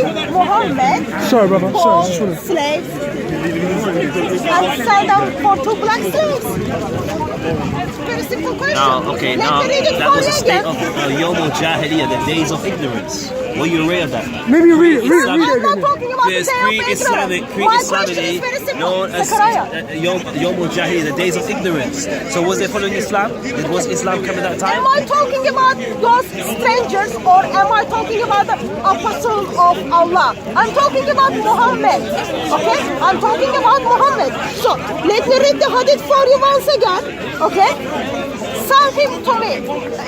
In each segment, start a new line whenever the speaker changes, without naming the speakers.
Why Muhammad
Sorry, brother.
bought
Sorry.
slaves and sell them for 2 black slaves? Very simple question.
Now, okay,
Let
now
me read it
that
for
was
you
a state
again.
of Yom al-Jahiliyyah, the days of ignorance. Were you aware of that?
Maybe read it
I'm not
again.
talking about the
There's
day of
pre-Islamic,
ignorance. My question is very simple.
known as
Zechariah.
Yom al-Jahiliyyah, the days of ignorance. So was they following Islam? Was Islam coming at that time?
Am I talking about those strangers or am I talking about the apostle of Allah? I'm talking about Muhammad. Okay? I'm talking about Muhammad. So let me read the hadith for you once again. Okay? Sell him to me.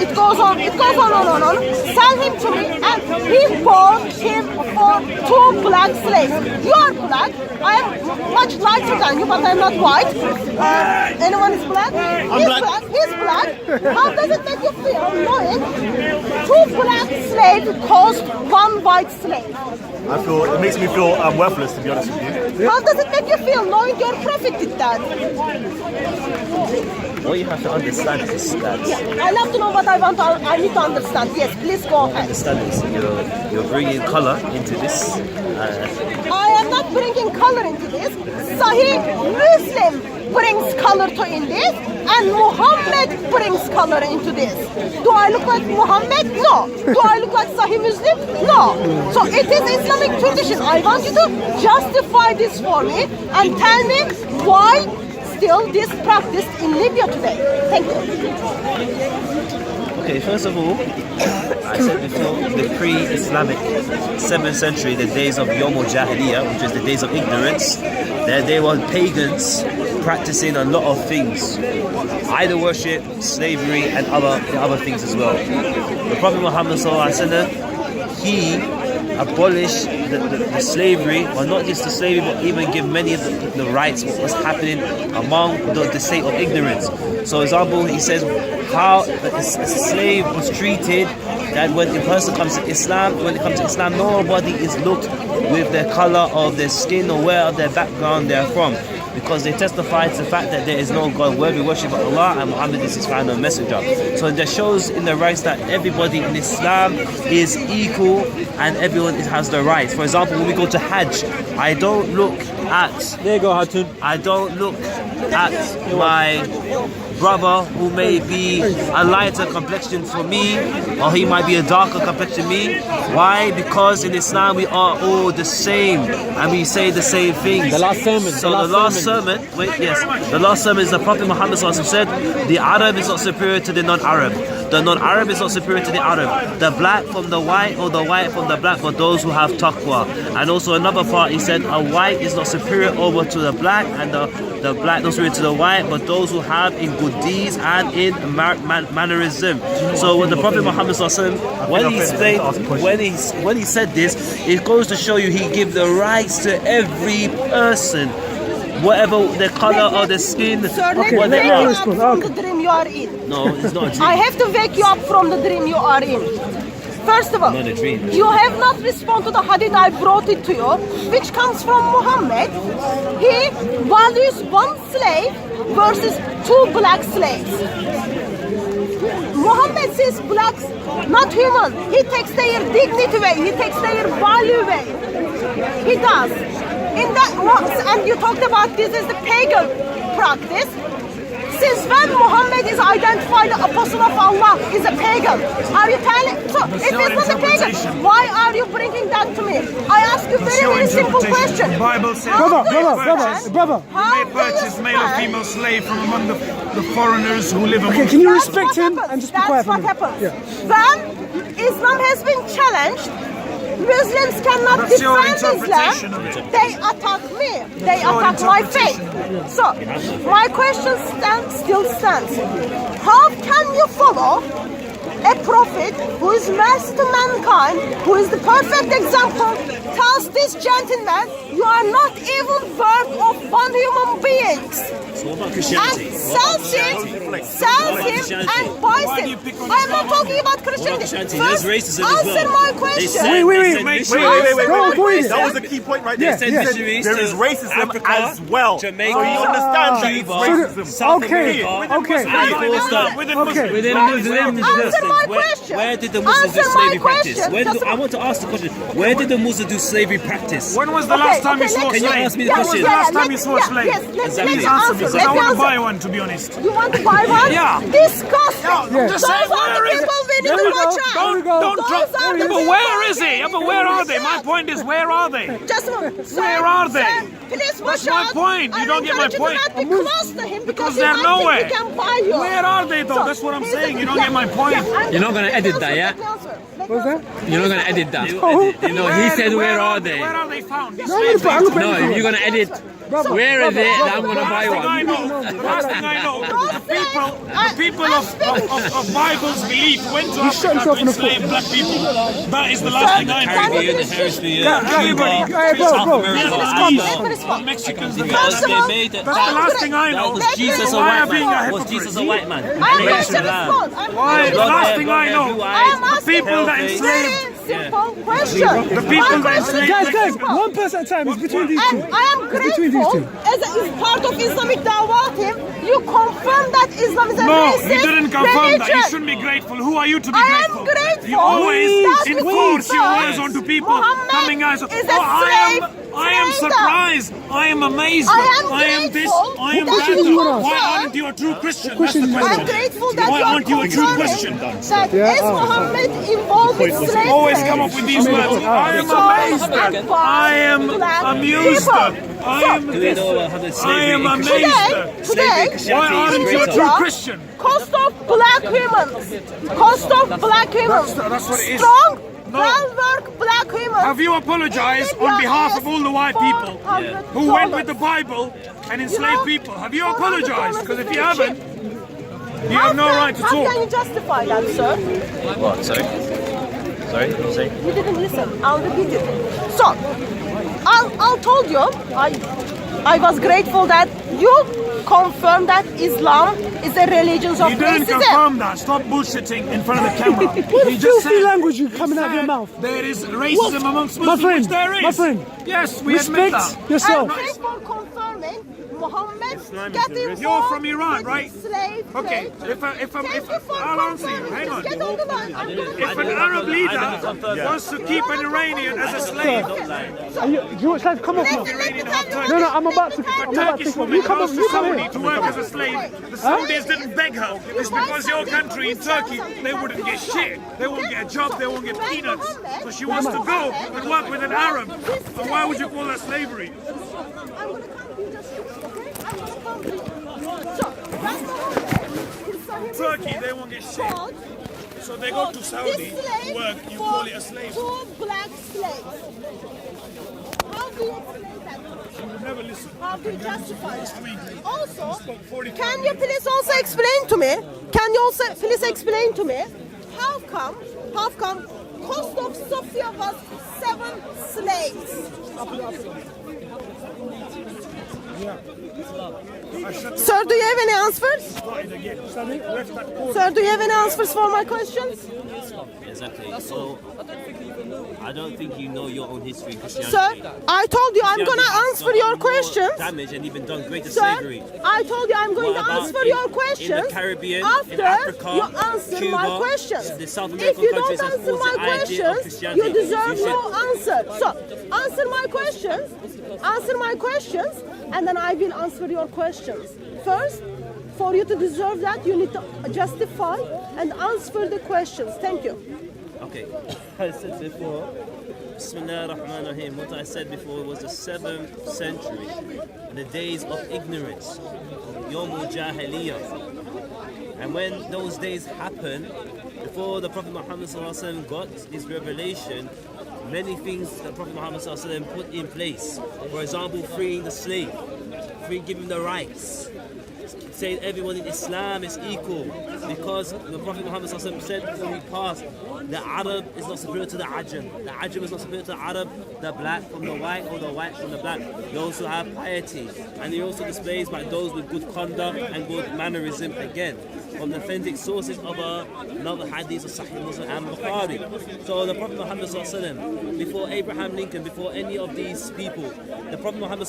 It goes on. Sell him to me, and he bought him for 2 black slaves. You are black. I am much lighter than you, but I'm not white. Anyone is black? He's black. How does it make you feel knowing 2 black slaves cost 1 white slave?
It makes me feel worthless, to be honest with you.
How does it make you feel knowing your prophet did that?
What you have to understand is that
I love to know what I need to understand. Yes, please go ahead.
understand is you're bringing color into this.
I am not bringing color into this. Sahih Muslim brings color in this, and Muhammad brings color into this. Do I look like Muhammad? No. Do I look like Sahih Muslim? No. So it is Islamic tradition. I want you to justify this for me and tell me why still this practiced in Libya today. Thank you.
Okay, first of all, I said before, the pre-Islamic 7th century, the days of Yom al-Jahiliyyah, which is the days of ignorance, they were pagans practicing a lot of things. Idol worship, slavery, and other things as well. The Prophet Muhammad ﷺ, he abolished the slavery, or not just the slavery, but even give many of the rights what was happening among the state of ignorance. So, example, he says how a slave was treated, that when a person comes to Islam, nobody is looked with the color of their skin or where of their background they're from, because they testify to the fact that there is no God worthy worship of Allah and Muhammad is his final messenger. So that shows in the rights that everybody in Islam is equal and everyone has the rights. For example, when we go to Hajj, I don't look at my brother who may be a lighter complexion for me, or he might be a darker complexion me. Why? Because in Islam we are all the same and we say the same things.
The last sermon.
So the last sermon is the Prophet Muhammad said, the Arab is not superior to the non-Arab. The non-Arab is not superior to the Arab. The black from the white, or the white from the black, for those who have taqwa. And also another part, he said, a white is not superior over to the black, and the black not superior to the white, but those who have in good deeds and in mannerism. So when the Prophet Muhammad when he said this, it goes to show you he gave the rights to every person, whatever their color or their skin.
Sir,
Okay,
let me
let
wake
me
you up
respond.
from
Okay.
the dream you are in.
No, it's not a dream.
I have to wake you up from the dream you are in. First of all,
Not a dream.
you have not responded to the hadith I brought it to you, which comes from Muhammad. He values 1 slave versus 2 black slaves. Muhammad says blacks, not human. He takes their dignity away. He takes their value away. He does. And you talked about this is the pagan practice. Since when Muhammad is identified the apostle of Allah is a pagan? Are you telling? So if it's not a pagan, why are you bringing that to me? I ask you very simple question.
The Bible says
Brother.
you may purchase male or female slave from among the foreigners who live among
Okay, can you
That's
respect
what
him
happens.
and just be quiet
That's
for
what
a minute?
happens.
Yeah.
When Islam has been challenged, Muslims cannot
That's your
defend
interpretation
Islam.
of it.
They attack me. They
your
attack my faith. So, my question still stands. How can you follow a prophet who is mercy to mankind, who is the perfect example, tells this gentleman, you are not even worth of 1 human being.
So what about
and
Christianity?
sells him and buys him. I'm not talking about Christianity.
Christianity?
First,
There's racism as
answer
well.
my
They
question.
send-
Wait.
they send missionaries.
Don't go in.
That was the key point right there.
Yeah,
Send
yeah.
missionaries
There
to
is racism
Africa,
as well.
Jamaica,
So you understand that it's
Cuba,
racism.
South
Okay,
America,
okay.
and forced up.
Within
Okay.
Muslims.
Within Muslims,
Answer my question.
Where did the Muslims do
Answer my
slavery practice?
question.
Where did
Just
I want to ask the question. Where did the Muslims do slavery practice?
When was the last time you saw a
Can you
slave?
ask me the
When was
question?
the last time you saw a slave?
Yes,
Exactly.
let me
Answer
answer.
me, 'cause
Let
I
me
want to
answer.
buy one, to be honest.
You want to buy one?
Yeah.
Disgusting.
I'm just
Those
saying,
are the
where is it?
people we need
There
to
we go.
watch
There
out.
we go.
Don't
Those
drop.
are the
Yeah, but
people
where is
we
he?
need
Yeah, but
to
where are
watch
they? My
out.
point is, where are they?
Just a moment.
Where are they?
Please watch
That's my
out.
point. You
I
don't get my
encourage you
point.
to not be close to him
Because
he
they're
might
nowhere.
think he can buy you.
Where are they though? That's what I'm saying. You don't get my point.
You're not gonna edit that, yeah?
What's that?
You're not gonna edit that.
Oh.
You know, he said, where are they?
Where are they found? These
No, I'm gonna
slaves.
put
No, if you're gonna edit,
Brother,
where is
brother,
it?
brother.
I'm gonna buy
The last thing I
one.
know, the last thing I know, the people
I'm
of Bible's belief went to
He shot
Africa
himself
to
in the
enslave
foot.
black people. That is the last thing I know.
Caribbean, the Hemisphere,
Everybody.
Cuba,
Hey, bro,
South
bro.
America,
The Mexicans, the
because
Mexicans.
they made
That's the last thing I know.
Was Jesus a
Why
white
are being a
man? Was
hypocrite?
Jesus a white man?
I am
And they
going
should
to
have.
respond.
Why? The
Blonde
last
hair,
thing
blonde
I
hair,
know.
blue
I
eyes,
am asking
people that
pale face.
enslaved.
very simple question.
The people
My
that
question
enslaved
Guys,
is
one person at a time. It's between these two.
and I am
It's between these
grateful
two.
as part of Islamic Dawah Team, you confirm that Islam is a
No,
racist
you didn't confirm that. You
religion.
shouldn't be grateful. Who are you to be
I am
grateful?
grateful.
You always
That we
enforce your
confirm
words onto people
Muhammad
coming out.
is a
I am
slave
surprised. I am amazed.
I am
I am this.
grateful
I am
that
that.
you confirm-
Why aren't you a true Christian? That's
question
the
is-
I'm
question.
grateful that
Why
you
aren't you a true
confirming
Christian?
that is Muhammad involved in slavery.
Always come up with these words. I am amazed. I am amused. I am
Do we
this.
know how the
I
slavery
am
in
Today,
amazed.
Slavery in
today,
Why
Christianity
aren't
is
you a
greater.
true Christian?
cost of black women, cost of black women,
That's what it is.
strong,
No.
well-work black women.
Have you apologized on behalf of all the white people who went with the Bible and enslaved people? Have you apologized? Because if you haven't, you have no right to
How can
talk.
you justify that, sir?
What? Sorry? Sorry? What you say?
You didn't listen. I'll repeat it. So, I told you, I was grateful that you confirmed that Islam is a religion of
You didn't
racism.
confirm that. Stop bullshitting in front of the camera.
What
You just
filthy
said-
language you coming out of your
said
mouth?
There is racism amongst
My
Muslims,
friend,
which there is.
my friend.
Yes, we admit
Respect
that.
yourself.
And thanks for confirming Muhammad
Islam is
get
the religion.
involved
You're from Iran,
with
right?
slave
Okay,
trade.
if
Thank you for
I'll answer you.
confirming.
Hang on.
Just get on the line. I'm gonna
If an Arab leader wants to keep an Iranian as a slave,
Do you want to come up
Let
now?
me tell you
No, no, I'm about to.
if a
I'm about to
Turkish
take over.
woman
You come up.
goes to
You come
Saudi
here.
to work as a slave, the Saudis didn't beg her. It's because your country in Turkey, they wouldn't get shit. They won't get a job, they won't get peanuts. So she wants to go and work with an Arab. And why would you call that slavery?
I'm gonna come to you just okay? I'm gonna come to you. So, that's Muhammad.
Turkey, they won't get shit. So they go to Saudi to work, you call it a slave.
Two black slaves. How do you explain that?
You never listen.
How do you justify it? Also,
40
can you please also explain to me? Can you also please explain to me how come cost of Sophia was 7 slaves? Sir, do you have any answers? Sir, do you have any answers for my questions?
Exactly. So, I don't think you know your own history in Christianity.
Sir, I told you I'm gonna answer your questions.
Damage and even done greater
Sir,
slavery.
I told you I'm going
What
to
about
answer
in-
your
in the
questions
Caribbean,
after
in Africa,
you answer
Cuba,
my questions.
the South
If
American
you don't
countries have
answer
forced
my
the idea of
questions,
Christianity.
you deserve
You
no
should-
answer. So, answer my questions, and then I will answer your questions. First, for you to deserve that, you need to justify and answer the questions. Thank you.
Okay, I said before, Bismillah ar-Rahman ar-Rahim, what I said before was the 7th century, the days of ignorance, Yomul Jahiliyyah. And when those days happened, before the Prophet Muhammad ﷺ got his revelation, many things that Prophet Muhammad ﷺ put in place. For example, freeing the slave, giving the rights, saying everyone in Islam is equal, because the Prophet Muhammad said when we passed, the Arab is not superior to the Ajam. The Ajam is not superior to the Arab, the black from the white, or the white from the black. They also have piety, and they also displays by those with good conduct and good mannerism, again, from the authentic sources of another hadith of Sahih Muslim and Bukhari. So the Prophet Muhammad before Abraham Lincoln, before any of these people, the Prophet Muhammad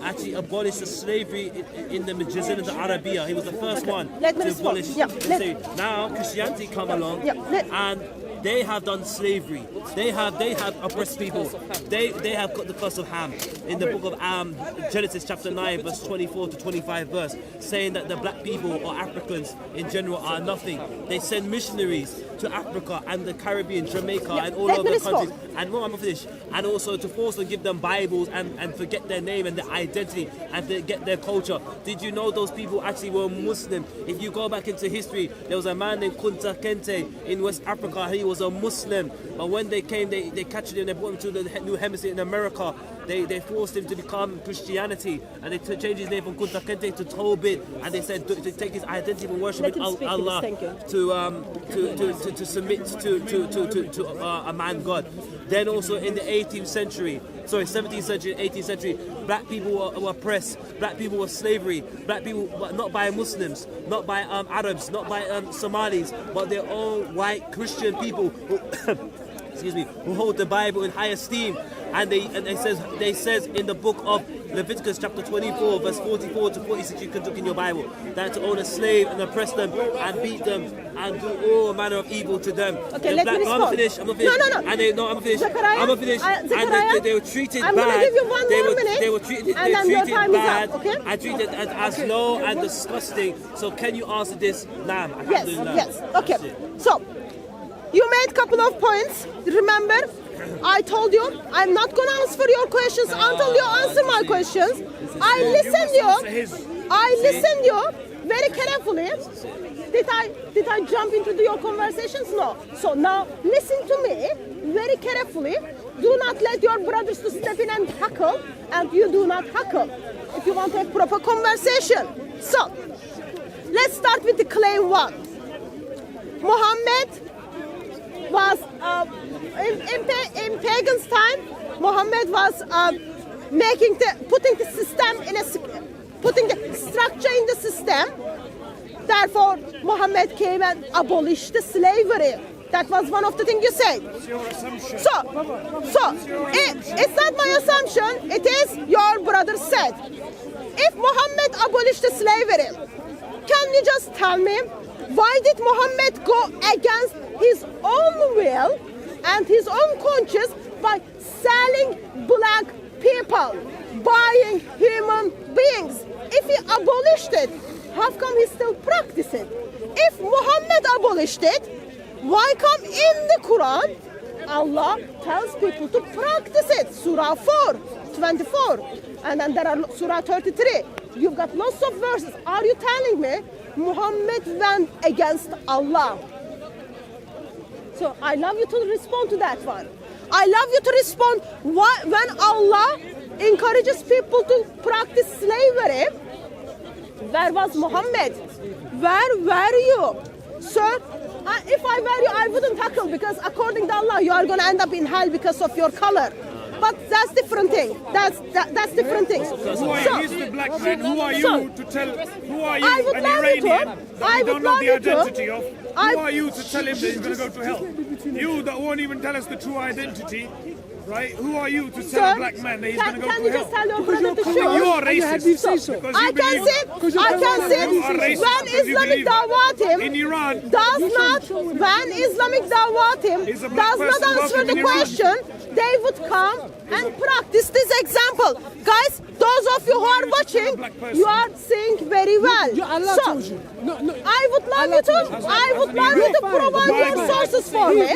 actually abolished the slavery in the Jazirah al-Arabiya. He was the first one
Let me
to
respond.
abolish
Yeah,
slavery. Now Christianity come along, and they have done slavery. They have oppressed people. They have got the curse of Ham in the book of Genesis chapter 9 verse 24 to 25 verse, saying that the black people or Africans in general are nothing. They send missionaries to Africa and the Caribbean, Jamaica, and all
let
over
me
the countries.
respond.
And I'm finished. And also to force them, give them Bibles and forget their name and their identity and forget their culture. Did you know those people actually were Muslim? If you go back into history, there was a man named Kunta Kinte in West Africa. He was a Muslim, but when they came, they captured him. They brought him to the New Hemisphere in America. They forced him to become Christianity, and they changed his name from Kunta Kinte to Tobit, and they said to take his identity from worshiping Allah to submit to a man God. Then also in the 18th century, 17th century, 18th century, black people were oppressed. Black people were slavery. Black people, but not by Muslims, not by Arabs, not by Somalis, but their own white Christian people who, excuse me, who hold the Bible in high esteem. And they says in the book of Leviticus chapter 24 verse 44 to 46, you can look in your Bible, that to own a slave and oppress them and beat them and do all manner of evil to them.
Okay, let me respond.
I'm finished.
No.
And I'm finished.
Zechariah,
I'm finished.
Zechariah,
They were treated
I'm
bad.
gonna give you one more minute,
They were treated
and then your time is
bad.
up, okay?
And treated as low and disgusting. So can you answer this, Nam?
Yes. Okay. So you made a couple of points. Remember, I told you I'm not gonna answer your questions until you answer my questions. I listened you very carefully. Did I jump into your conversations? No. So now listen to me very carefully. Do not let your brothers to step in and heckle, and you do not heckle if you want to have proper conversation. So let's start with the claim one. Muhammad was in pagans time. Muhammad was putting the structure in the system. Therefore, Muhammad came and abolished the slavery. That was one of the things you said. It's not my assumption. It is your brother said. If Muhammad abolished the slavery, can you just tell me why did Muhammad go against his own will and his own conscience by selling black people, buying human beings? If he abolished it, how come he still practices it? If Muhammad abolished it, why come in the Quran Allah tells people to practice it? Surah 4:24, and then there are Surah 33. You've got lots of verses. Are you telling me Muhammad went against Allah? So I love you to respond to that one. I love you to respond when Allah encourages people to practice slavery. Where was Muhammad? Where were you? Sir, if I were you, I wouldn't tackle, because according to Allah, you are going to end up in hell because of your color. But that's different thing. That's different things.
He's the black man. Who are you to tell? Who are you,
I would
an
love you to.
Iranian, that you don't know the identity of? Who
I-
are you to tell him that he's going to go to hell? You that won't even tell us the true identity, right? Who are you to tell a black man that he's going to go
can
to
you
hell?
just tell your brother to show?
You're racist. Because you
I can
believe-
see
You are racist
when
because you
Islamic
believe
Dawah Team
in Iran.
when Islamic Dawah Team
Is a black
does not
person
answer
welcome
the
in Iran?
question, they would come and practice this example. Guys, those of you who are watching, you are seeing very well.
Allah
So,
told you. No.
I would love you to provide your sources for me.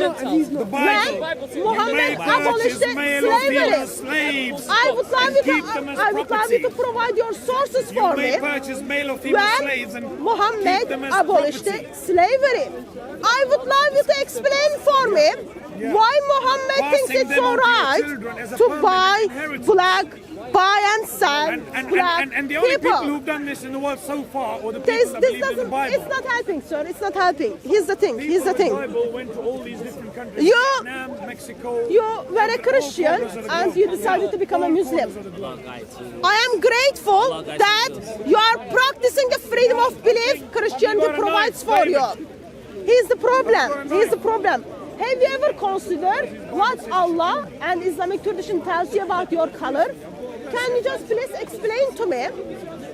When Muhammad abolished slavery, I would love you to provide your sources for me.
Purchase male or female slaves
When
and
Muhammad
keep them as
abolished
property.
slavery, I would love you to explain for me why Muhammad thinks
Passing
it's
them on to your
alright
children as a
to
permanent
buy
inheritance.
black buy and sell black
And the only people
people.
who've done this in the world so far are the people
This
that believe in the
doesn't.
Bible.
It's not helping, sir. It's not helping. Here's the thing. Here's the
People
thing.
in the Bible went to all these different countries.
You-
Vietnam, Mexico.
You were a Christian and you decided to become a Muslim. I am grateful that you are practicing the freedom of belief Christianity provides for you. Here's the problem. Here's the problem. Have you ever considered what Allah and Islamic tradition tells you about your color? Can you just please explain to me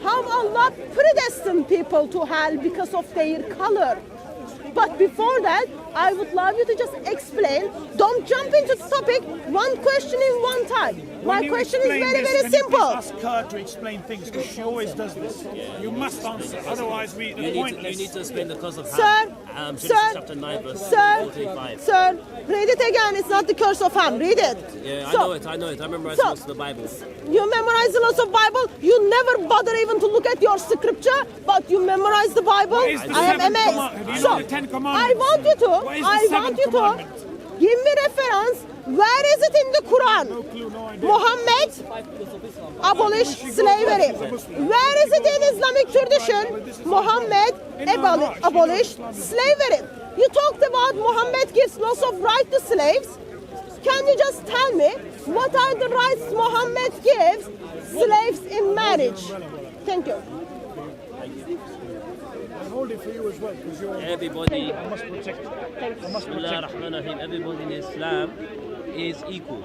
how Allah predestined people to hell because of their color? But before that, I would love you to just explain. Don't jump into the topic. One question in one time. My question is very, very simple.
Ask her to explain things because she always does this. You must answer, otherwise we are pointless.
You need to explain the cause of
Sir,
Genesis
sir,
chapter 9 verse
sir,
45.
sir, read it again. It's not the curse of Ham. Read it.
Yeah,
So-
I know it. I remember
so-
most of the Bible.
You memorize the lots of Bible. You never bother even to look at your scripture, but you memorize the Bible.
What is the
I am
seventh
amazed.
command- do you
So
know the Ten
I
Commandments?
want you to.
What is the
I want
seventh
you to
commandment?
give me reference. Where is it in the Quran?
No clue, no idea.
Muhammad abolished slavery. Where is it in Islamic tradition? Muhammad abolished slavery. You talked about Muhammad gives lots of rights to slaves. Can you just tell me what are the rights Muhammad gives slaves in marriage? Thank you.
And hold it for you as well because you're.
Everybody,
I must protect. I must
Bismillah
protect.
ar-Rahman ar-Rahim, everybody in Islam is equal.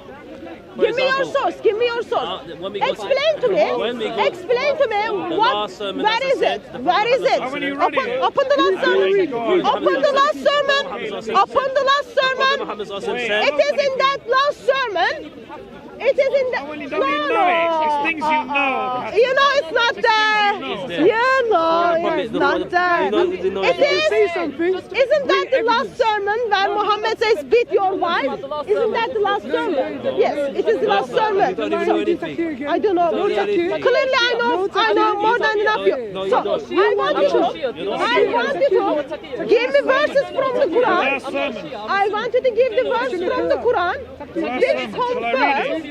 For
Give me your
example,
source. Give me your source.
when we go to-
Explain to
when we
me.
go-
Explain to me
the
what.
last sermon,
Where
as I
is
said,
it?
the
Where is it?
How many you ready?
Open the last sermon. Open the last sermon. Open the last sermon.
Muhammad said,
It is in that last sermon. It is in
How many
that.
don't you know it? It's things you know.
You know it's not there.
there.
You know it's not there.
You know
It is. Isn't that the last sermon where Muhammad says beat your wife? Isn't that the last sermon? Yes, it is the last sermon.
You don't even know anything.
I don't know. Clearly, I know more than enough. So I want you to give me verses from the Quran.
Last sermon.
I want you to give the verse from the Quran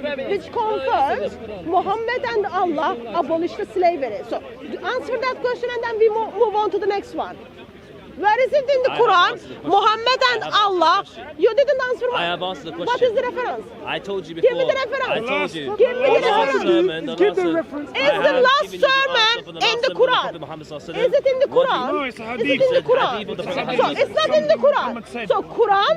which confirms Muhammad and Allah abolished the slavery. So answer that question and then we move on to the next one. Where is it in the
I have
Quran?
answered the question.
Muhammad and
I have
Allah.
answered the question.
You didn't answer
I have answered the question.
What is the reference?
I told you
Give
before.
me the reference.
I told you.
Give me the
last
reference.
sermon,
Give the
sermon.
reference.
I
Is the
have
last
given you the
sermon
answer for the
in
last
the
sermon of
Quran?
Prophet Muhammad sallallahu alaihi
Is it in the
wasallam.
Quran?
No, it's a
Is
hadith.
it in the
It's a
Quran?
hadith of the Prophet
So
Muhammad.
it's not in the Quran.
Muhammad said.
So Quran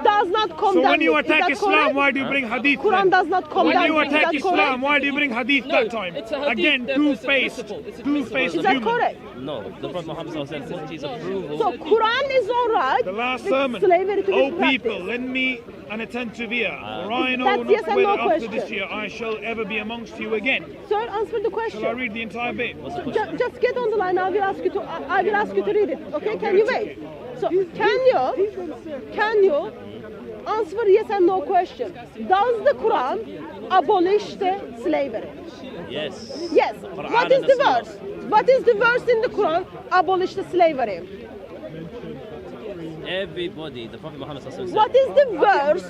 does not condemn.
So when you
it. Is
attack
that
Islam,
correct?
why do you bring hadith?
Quran
then?
does not condemn.
When you
it. Is
attack
that
Islam,
correct?
why do you bring hadith that time?
it's a hadith
Again,
that
two-faced,
principle. It's a
two-faced
Is that
human.
correct?
No, the Prophet Muhammad sallallahu alaihi wasallam put his approval.
So Quran is all right.
The last
with
sermon.
Slavery to
O
be
people,
practiced.
lend me an attentive ear, for I know
That's
not
yes and
whether
no
after this
question.
year I shall ever be amongst you again.
Sir, answer the question.
Shall I read the entire bit?
Just get on the line. I will ask you to read it. Okay? Can you wait? So can you answer yes and no question? Does the Quran abolish the slavery?
Yes.
Yes.
Quran
What is
and
the
the Sunnah.
verse? What is the verse in the Quran abolish the slavery?
Everybody, the Prophet Muhammad sallallahu alaihi wasallam
What is the verse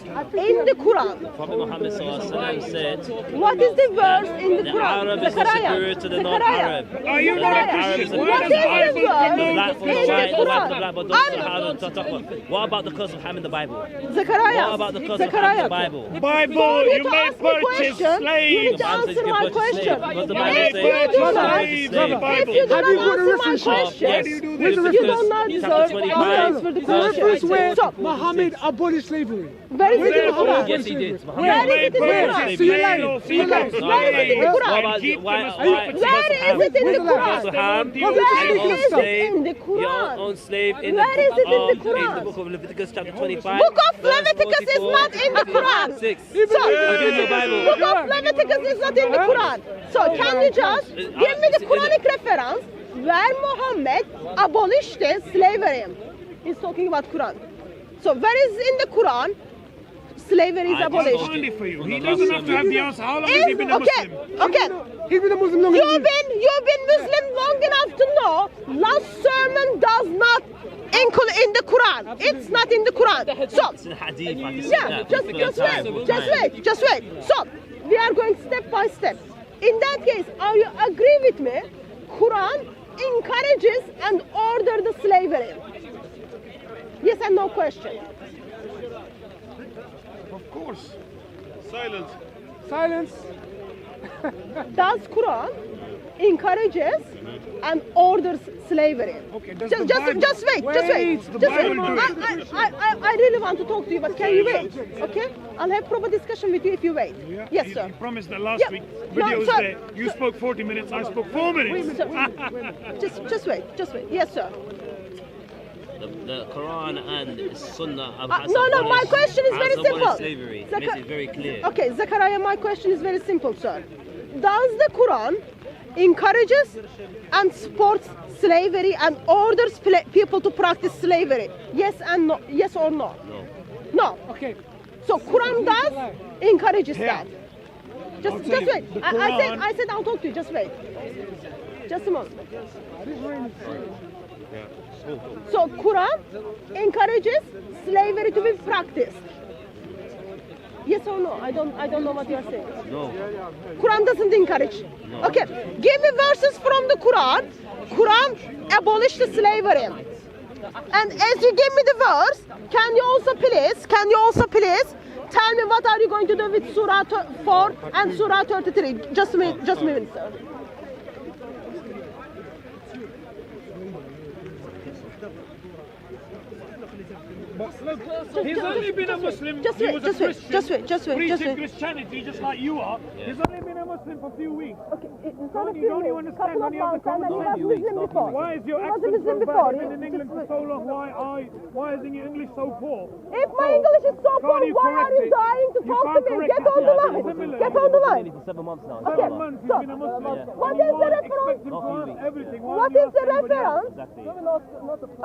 in the Quran?
Prophet Muhammad sallallahu alaihi wasallam said,
What is the verse in the
the
Quran?
Arab is not superior to the non-Arab.
Are you
The
not a
non-Arab is
Christian?
superior
Why
to
does
the
the
Arab.
Bible
The
promote
black for the
in the
white, the white for the
Quran?
black, but don't say how to talk about. What about the curse of Ham in the Bible?
Zechariah.
What about the curse of Ham in the Bible?
Bible,
You
you
need to
may
ask me
purchase
question. You need
slaves.
to
Bible says
answer
you can
my
purchase
question.
slaves. Because the
You
Bible
may
If you
says
do
purchase
not,
slaves in the
if
Bible.
you do
Have you
not
got a
answer my
reference?
question,
Yes.
do
Where's the
you
reference?
do not
Chapter
deserve
25,
answers for the
The reference
question.
where
So,
Muhammad abolished slavery.
where is it in the Quran?
Yes, he did.
Where
Muhammad.
is it in the
Where?
Quran?
So you're lying.
Male or
So you're lying.
female
Where is it in the
slaves.
Quran?
What about
Keep
why?
them as
why
property.
Where is it in the
Because
Quran?
of Ham,
Where
Where
you own
is it
slave,
in the
you
Quran?
own slave in
Where is it in the Quran?
the book of Leviticus chapter 25.
Book of
verse
Leviticus is
44,
not in the Quran.
6.
So,
I'll give you the Bible.
Book of Leviticus is not in the Quran. So can you just give me the Quranic reference where Muhammad abolished the slavery? He's talking about Quran. So where is in the Quran slavery is
I
abolished?
Find it for you.
On
He
the
doesn't
last
have to have the answer. How long has he been a
Okay,
Muslim?
okay.
He's been a Muslim longer than
You've been Muslim long enough to know last sermon does not in the Quran. It's not in the Quran. So,
It's in hadith. I can see
yeah,
that.
just wait. So, we are going step by step. In that case, are you agree with me? Quran encourages and orders the slavery. Yes and no question.
Of course. Silence.
Silence.
Does Quran encourages and orders slavery?
Okay, does
Just,
the
just,
Bible-
just wait. Just wait.
Wait, the
Just wait.
Bible do it.
I really want to talk to you, but can you wait? Okay? I'll have proper discussion with you if you wait.
Yeah,
Yes,
you,
sir.
You promised that last
Yeah.
week.
No,
Video was
sir.
there. You spoke 40 minutes. I spoke 4 minutes.
Sir, just wait. Yes, sir.
The Quran and Sunnah have
No, my question is very simple.
Slavery.
Zaka-
Makes it very clear.
Okay, Zachariah, my question is very simple, sir. Does the Quran encourages and supports slavery and orders people to practice slavery? Yes and no. Yes or no?
No.
No.
Okay.
So Quran does encourages
Yeah.
that. Just
tell you,
wait.
the
I said I'll talk to you. Just wait. Just a moment. So Quran encourages slavery to be practiced. Yes or no? I don't know what you are saying.
No.
Quran doesn't encourage. Okay, give me verses from the Quran. Quran abolished slavery. And as you give me the verse, can you also please tell me what are you going to do with Surah 4 and Surah 33? Just a minute, sir.
He's only been a Muslim.
Just
he
wait,
was
just
a
wait,
Christian,
just wait, just wait, just
preaching
wait.
Christianity just like you are. He's only been a Muslim for a few weeks.
Okay, it's not a
You
few
don't
minutes,
understand
couple of
any of the
months, and then he was
comments.
Muslim before.
Why is your
He was a
accent
Muslim
so
before.
bad? You've been in England for so long. Why isn't your English so poor?
If my English is so poor,
Can't you
why are
correct
you
it?
dying to
You
talk to
can't
me?
correct
Get
it.
on the
Yeah,
line.
similar.
Get on the line.
For 7 months now.
Okay.
7 months
So,
he's been a Muslim.
what
You
is the
are
reference?
expecting for us everything. Why
What
don't you
is the
ask anybody else?
reference?
Exactly.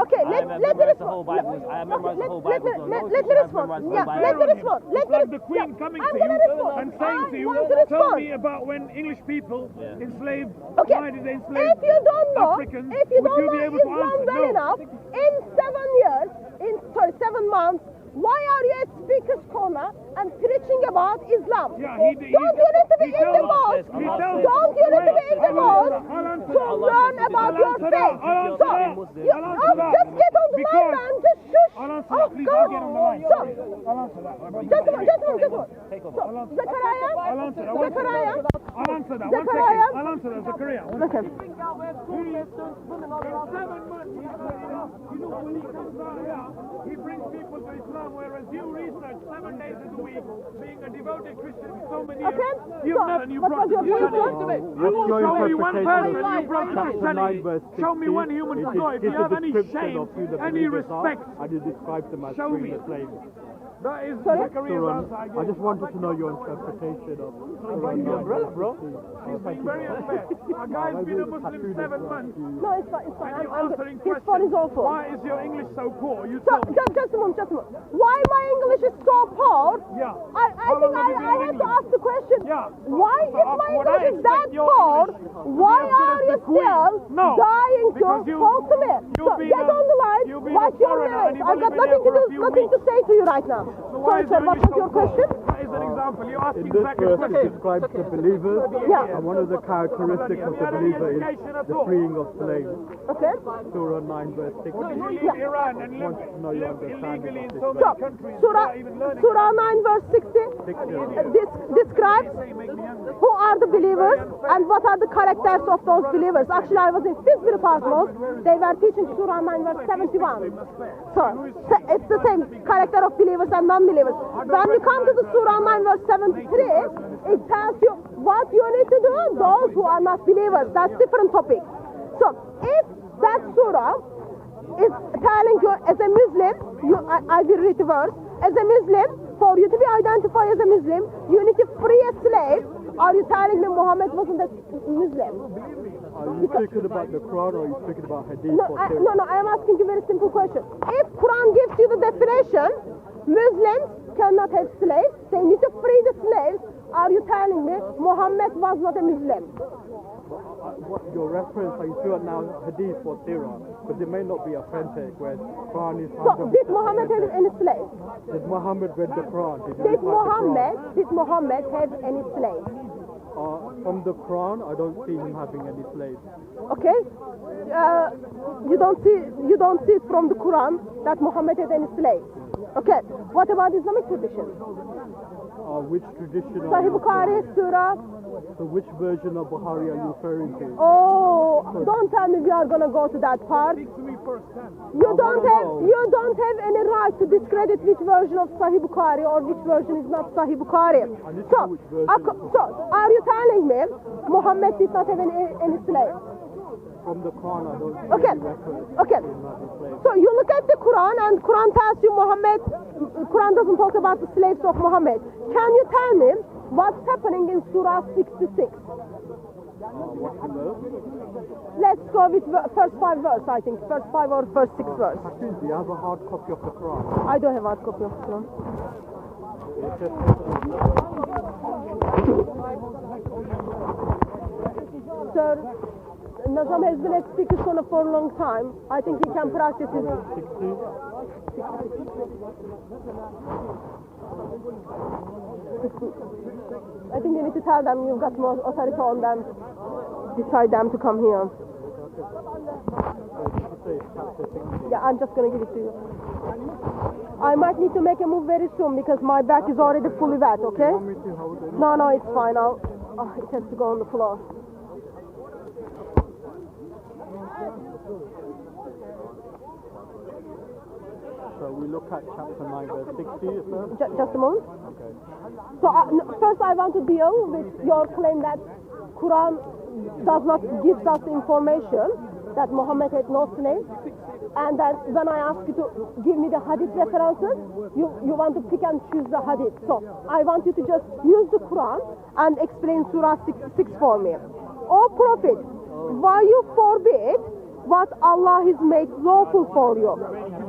Okay,
I
let me
memorized the whole
respond.
Bible. I memorized the whole
Let
Bible. so no
me
Christian has
respond.
memorized the
Yeah,
whole
let me
Bible.
respond.
It's like the Queen coming
I'm
to
gonna
you
respond.
and saying to
I
you,
want to
tell
respond.
me about when English people enslaved.
Okay,
Why did they enslave
if you don't know,
Africans?
if you
Would
don't
you be
know
able to
Islam
answer?
well
No.
enough, in 7 years, 7 months, why are you at Speaker's Corner and preaching about Islam?
Yeah,
Don't you need to be in the mosque?
he tells us-
Don't you need to be in the mosque
I'll answer
to
that.
learn about your faith?
I'll answer
So,
that.
you
I'll answer that.
just get on the line,
Because-
man. Just shush.
I'll answer
Oh,
that. Please,
God.
I'll get on the line.
So,
I'll answer that.
just a moment. So, Zachariah?
I'll answer that. One second.
Zachariah?
I'll answer that. One
Zachariah?
second. I'll answer that. Zachariah. One
Okay.
second. In 7 months, when he comes out here, he brings people to Islam, whereas you research 7 days of the week, being a devoted Christian for so many years.
Okay.
You've
So,
never, you
what
brought
was your
Christianity.
question?
You won't
your
show me one
interpretation
person you brought
of chapter 9
Christianity.
verse 16.
Show me one human
It
soul.
is-
If you
it's a
have any
description
shame,
of who the
any
believers are,
respect,
and you describe them as
Show
freeing
me.
the slaves.
that is
Sorry?
Zachariah's
Quran,
answer.
I just wanted to know your interpretation of Quran 9 verse 16.
He's being very unfair. A guy's been a Muslim 7 months.
No, it's fine. It's fine.
And you're
I'm
answering
good. His phone is
questions.
awful.
Why is your English so poor? You
So,
tell me.
just a moment. Why my English is so poor?
Yeah.
I
How
think
long have you been
I
in
have to
England?
ask the question.
Yeah.
Why,
So,
if my
would I
English is that
expect your
poor,
English to
why
be as good
are
as
you
the Queen?
still
No,
dying to
because you-
talk to me?
you've
So,
been
get
a-
on the line.
you've been
Watch
a
your
foreigner and
minutes.
you've
I've
only
got
been
nothing
here
to
for a
do,
few
nothing to
weeks.
say to you right now.
So why
Sorry,
is
sir.
your
What
English
was
so
your
poor?
question?
That is an example. You're
In
asking
this
Zach a
verse, it
question.
describes the believers,
Yeah.
and one of the characteristics of the believer is the freeing of slaves.
Okay.
Surah 9 verse 16.
You leave Iran and live,
Want to know your
live
understanding
illegally in
of
so
this
many
So,
countries
Surah,
without even learning.
Surah 9 verse 60 describes who are the believers and what are the characters of those believers. Actually, I was in fifth department. They were teaching Surah 9 verse 71. So, it's the same character of believers and non-believers. When you come to the Surah 9 verse 73, it tells you what you need to do, those who are not believers. That's different topic. So, if that surah is telling you as a Muslim, I will read the verse, as a Muslim, for you to be identified as a Muslim, you need to free a slave. Are you telling me Muhammad wasn't a Muslim?
Are you speaking about the Quran or are you speaking about Hadith?
No,
or
I
Sirah?
am asking you a very simple question. If Quran gives you the definition, Muslims cannot have slaves, they need to free the slaves. Are you telling me Muhammad was not a Muslim?
what your reference, are you sure now hadith or sirah? Because it may not be authentic, where Quran is
So, did Muhammad have any slaves?
Did Muhammad read the Quran?
Did
recite the Quran?
Muhammad have any slaves?
From the Quran, I don't see him having any slaves.
Okay? You don't see from the Quran that Muhammad had any slaves. Okay. What about Islamic tradition?
Which tradition are
Sahih
you
Bukhari,
referring to?
Surah.
So which version of Bukhari are you referring to?
Oh, don't tell me we are gonna go to that part. You don't have any right to discredit which version of Sahih Bukhari or which version is not Sahih Bukhari. So, are you telling me Muhammad did not have any slaves?
From the Quran, I don't see
Okay.
any reference
Okay.
to him having slaves.
So you look at the Quran and Quran tells you Quran doesn't talk about the slaves of Muhammad. Can you tell me what's happening in Surah 66?
What's the verse?
Let's go with first 5 verse, I think. First 5 or first 6 verse.
Hatun, do you have a hard copy of the Quran?
I don't have a hard copy of the Quran.
It just
Sir, Nazam has been at Speaker Corner for a long time. I think he can practice it.
60.
I think you need to tell them you've got more authority on them. Decide them to come here. Yeah, I'm just gonna give it to you. I might need to make a move very soon because my back is already fully wet, okay?
Want me to hold it?
No, it's fine. It has to go on the floor.
So we look at chapter 9, verse 60, is that?
Just a moment.
Okay.
So first I want to deal with your claim that Quran does not give us information that Muhammad had no slaves, and that when I ask you to give me the hadith references, you want to pick and choose the hadith. So I want you to just use the Quran and explain Surah 66 for me. O Prophet, why you forbid what Allah has made lawful for you,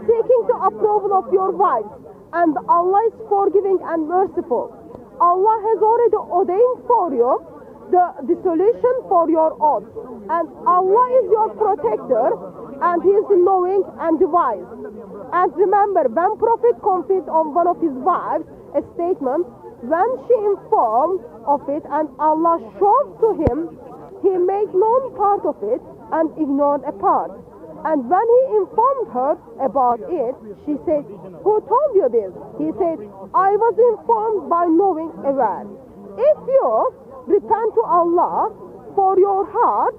seeking the approval of your wives, and Allah is forgiving and merciful. Allah has already ordained for you the solution for your oath, and Allah is your protector, and He is knowing and wise. And remember, when Prophet conferred on one of his wives a statement, when she informed of it and Allah showed to him, he made known part of it and ignored a part. And when he informed her about it, she said, "Who told you this?" He said, "I was informed by knowing aware." If you repent to Allah for your heart,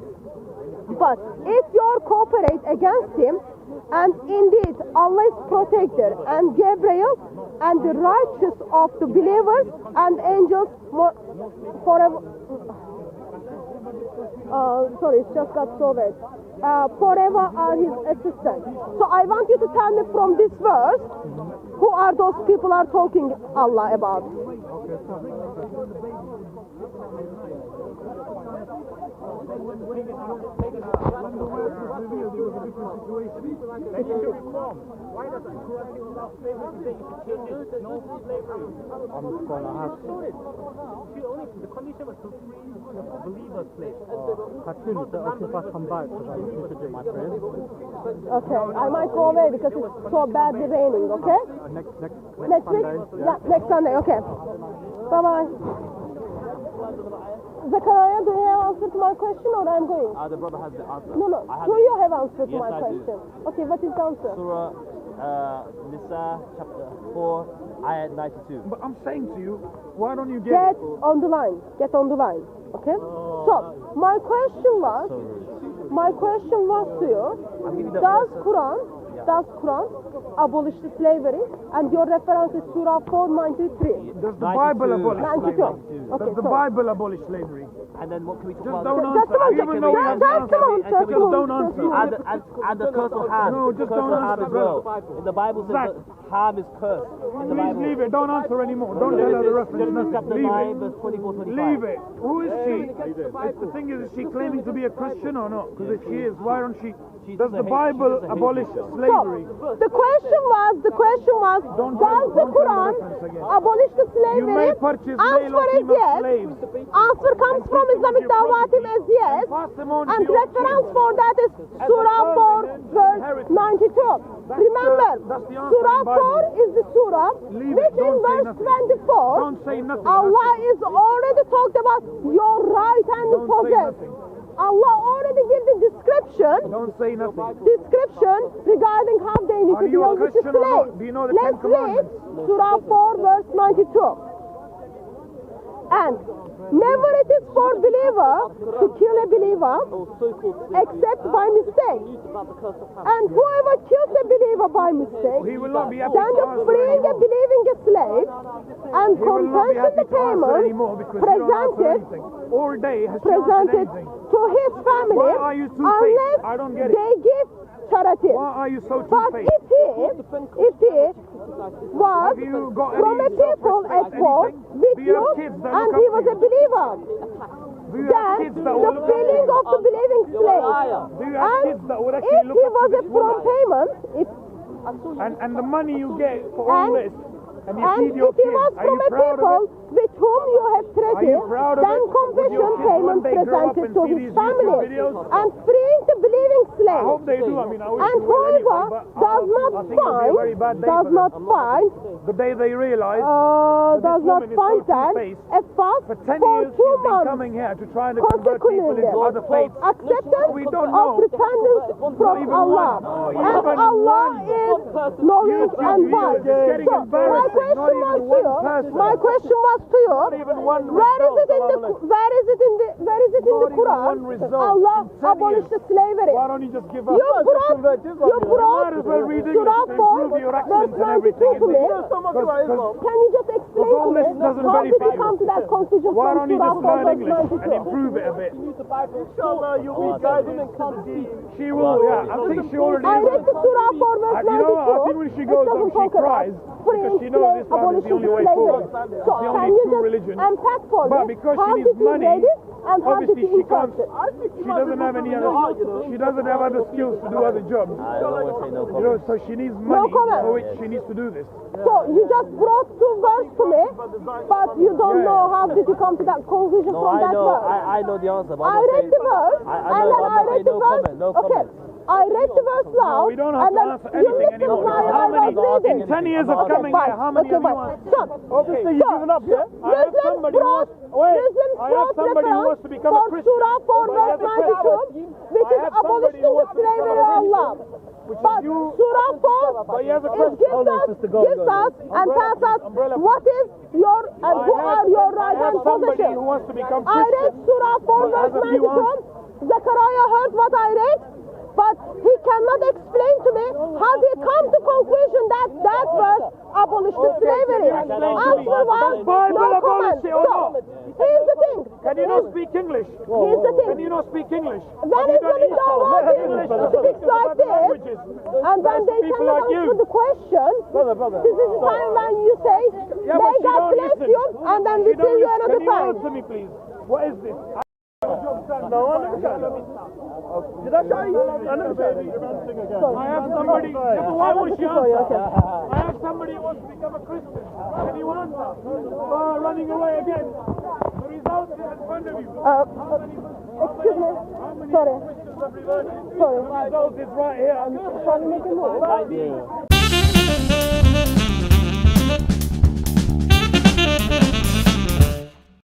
but if you cooperate against Him, and indeed Allah is protector, and Gabriel and the righteous of the believers and angels forever. Sorry, it just got so bad. Forever are His assistants. So I want you to tell me from this verse, who are those people are talking Allah about?
Why does the Quran allow slavery today? No slavery. I'm gonna have to. The condition was to free believer slaves. Hatun, is that okay if I come back? Because I need to do my prayer.
Okay, I might go away because it's so badly raining, okay?
Next
week?
Sunday?
Yeah, next Sunday, okay. Bye-bye. Zachariah, do you have answer to my question or I'm going?
The brother has the answer.
No. Do you have answer to
Yes,
my
I do.
question? Okay, what is the answer?
Surah Nisa, chapter 4, ayat 92.
But I'm saying to you, why don't you
Get on the line. Get on the line. Okay? So, my question was to you, does Quran abolish the slavery? And your reference is Surah 493.
Does the Bible abolish
92.
slavery?
Okay,
Does the Bible abolish slavery?
And then what can we talk
Just
about?
don't
Just a
answer.
moment.
Even though we have the
Just a
answer.
moment. Just a
Just don't
moment.
answer.
And the curse of Ham.
No, just
curse
don't
of Ham
answer,
as well.
brother.
In the Bible says
Zach.
that Ham is cursed. In the
Please
Bible.
leave it. Don't answer anymore. Don't tell her the reference.
Genesis chapter
Leave
9,
it.
verse 24, 25.
Leave it. Who is she? The thing is she claiming to be a Christian or not? Because if she is, why don't she? Does the Bible abolish slavery?
So, the question was, does the Quran abolish the slavery?
You may purchase male
Answer
or
is
female
yes.
slaves.
Answer comes from Islamic Dawah Team as yes.
Pass them on to
And
your
reference
kids.
for that is
As
Surah
a
4 verse
inheritance.
92. Remember,
that's the answer
Surah
in Bible.
4 is the Surah
Leave it,
which in
don't say
verse
nothing.
24
Don't say nothing.
Allah is already talked about your right and
Don't say
possess.
nothing.
Allah already gave the description
Don't say nothing.
regarding how they need
Are
to
you
deal
a
with the
Christian or
slaves.
not? Do you know the
Let's
Ten
read
Commandments?
Surah 4 verse 92. And never it is for believer to kill a believer except by mistake. And whoever kills a believer by mistake,
He will not be happy
then
to
the
answer
freeing a
anymore.
believing a slave and
He will not be
compensation
happy
the
to answer
payment
anymore because you don't answer
presented
anything. All day has she answered
presented
anything.
to his family
Why are you two-faced?
unless
I don't get it.
they give charity.
Why are you so
But
two-faced?
if he was
Have you got
from
any
a people at
self-respect,
war
anything?
with
Do you
you
have kids that
and
look
he
up
was
to
a
you?
believer,
Do you have
then
kids that
the
will look up to
feeling
you?
of the believing slave.
Do you have
And
kids that would
if
actually look
he
up to
was a
this
from
woman?
payment, if
And the money you get for all
And-
this, and you
and
feed your
if he
kids,
was
are
from
you
a
proud
people
of it?
with whom you have
Are
treated,
you proud of
then
it? Would your
compassion
kids
payment
one day grow up
presented
and
to
see
his
these YouTube
family
videos?
and freeing the believing
I
slave.
hope they do. I mean, I wish
And
you well anyway,
whoever
but
does not
I think it'll be a very bad day
does
for them.
not find
The day they realize
does
this
not
woman is
find
so
that
two-faced.
a fast
for 10
for
years
2
she's been
months
coming here to try and convert people into other faiths.
acceptance
We don't
of
know.
repentance from
even
Allah.
one.
And
Even
Allah
one.
is knowing and wise.
It's getting
So my
embarrassing. Not
question
even
was to
one
you.
person.
My question was to you.
even one
Where is it in the
result.
where is it in the where is it in the
Not even
Quran?
one result.
Allah
In 10
abolished
years.
the slavery.
Why don't you just give up?
You brought
might as well read English
Surah
to
4
improve your
verse
accent and
92
everything.
to me.
Because
Can you just explain
all
to me
this doesn't
how did
benefit
you
you.
come to that conclusion
why
from
don't you
Surah
just
4
learn
verse
English
92?
and improve it a bit?
Inshallah, you'll be guided into the deen.
She will, yeah. I think she already
I
is.
read the Surah 4 verse 92.
You know what? I think when she
It
goes
doesn't
up, she
talk about
cries
freeing
because she knows
slave,
Islam is the
abolishing
only way
slavery.
forward.
So
It's the
can
only
you
true
just
religion.
unpack for
But
me
because
how
she needs
did you
money,
read it and how did
obviously
you
she can't.
interpret it?
She doesn't have any other. She doesn't have other skills to do other jobs.
I don't want to say no
You know,
comment.
so she needs money
comment.
for which she needs to do this.
So you just brought 2 verses to me, but you don't
Yeah.
know how did you come to that conclusion
No,
from
I
that
know,
verse.
I know the answer, but
I
I'm not
read
saying.
the verse,
I
and
know,
then
I'm
I
not
read
saying
the
no
verse.
comment, no
Okay,
comment.
I read the verse loud,
we don't have
and
to
then
answer
you
anything
listened
anymore.
while
How
I
many?
was reading.
In 10 years of
Okay,
coming
fine.
here, how many
Okay,
of you
fine.
answer?
So,
Okay, so you've given up, yeah? I have
Muslims
somebody who
brought,
wants. Wait,
Muslims
I have
brought
somebody who wants to become a
for
Christian.
Surah 4
But he
verse
has a question.
92, which
I
is
have somebody
abolishing
who
the
wants to become
slavery
a
of
Christian,
Allah.
which is
But
you.
Surah 4
But he has a
it
question.
gives
Hold on,
us,
sister, go,
gives
go, go.
us and tells us
Umbrella.
what is your and who are your right
I have
and
somebody
possession.
who wants to become
I read
Christian.
Surah 4
But
verse
has a few
92. Zechariah heard what I read, but he cannot explain to me how he come to conclusion that that verse abolished the slavery.
explain to me?
Answer was
Does Bible
no
abolish
comment.
it or
So,
not?
here's the thing.
Can you not speak English?
Here's the thing.
Can you not speak English?
When
Have you done
Islamic Dawah Team
English?
speaks like this,
Languages.
and then they
People
cannot
like you.
answer the question,
Brother.
this is the time when you say,
Yeah,
may
but you
God
don't
bless
listen.
you, and then we
You don't
see you
listen.
another
Can you
time.
answer me, please? What is this?
Did I show you? I never showed you.
I have somebody. Yeah, but why would she answer? I have somebody who wants to become a Christian. Can you answer? Running away again. The result is in front of you.
Excuse me. Sorry.
Christians have reverted.
Sorry.
The result is right here.
Shall we make a move?